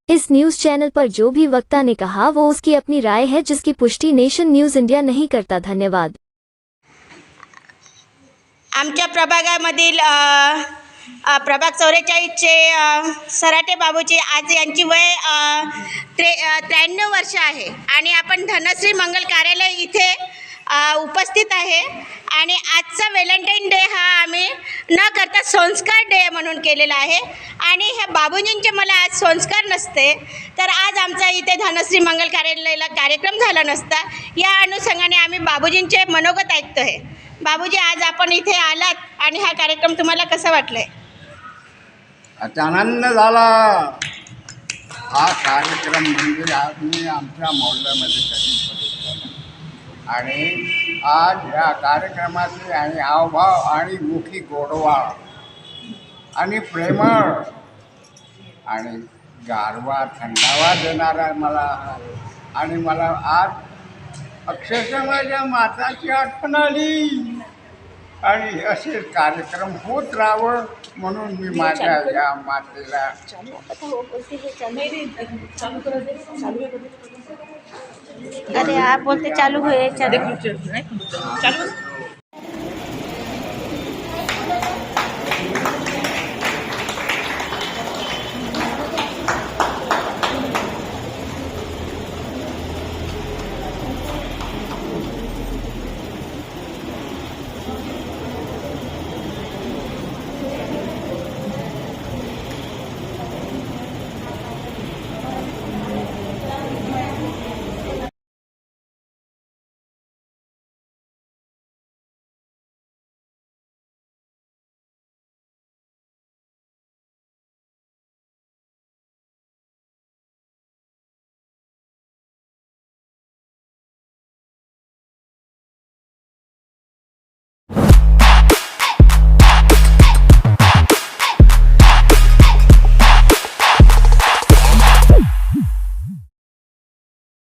इस news channel पर जो भी वक्ता ने कहा वो उसकी अपनी राय है, जिसकी पुष्टि नेशन न्यूज इंडिया नहीं करता। धन्यवाद। आमच्या प्रभागामधील प्रभाग 44चे सराटे बाबूजी, आज यांची वय 93 वर्ष आहे आणि आपण धनश्री मंगल कार्यालय इथे उपस्थित आहे आणि आजचा व्हॅलेंटाईन डे हा आम्ही न करता संस्कार डे म्हणून केलेला आहे आणि ह्या बाबूजींचे मला आज संस्कार नसते तर आज आमचा इथे धनश्री मंगल कार्यालयाला कार्यक्रम झाला नसता। या अनुषंगाने आम्ही बाबूजींचे मनोगत ऐकतो आहे। बाबूजी, आज आपण इथे आलात आणि हा कार्यक्रम तुम्हाला कसा वाटलाय? आनंद झाला। हा कार्यक्रम म्हणजे आज मी आमच्या मोहल्ल्यामध्ये कधी बघितला नाही आणि आज ह्या कार्यक्रमाचे आणि हावभाव आणि मुखी गोडवा आणि प्रेमळ आणि गारवा थंडावा देणारा मला आणि मला आज अक्षरशः माझ्या माताची आठवण आली आणि असे कार्यक्रम होत राहावं म्हणून मी माझ्या या मातेला अरे आप बोलते चालू हुए चालू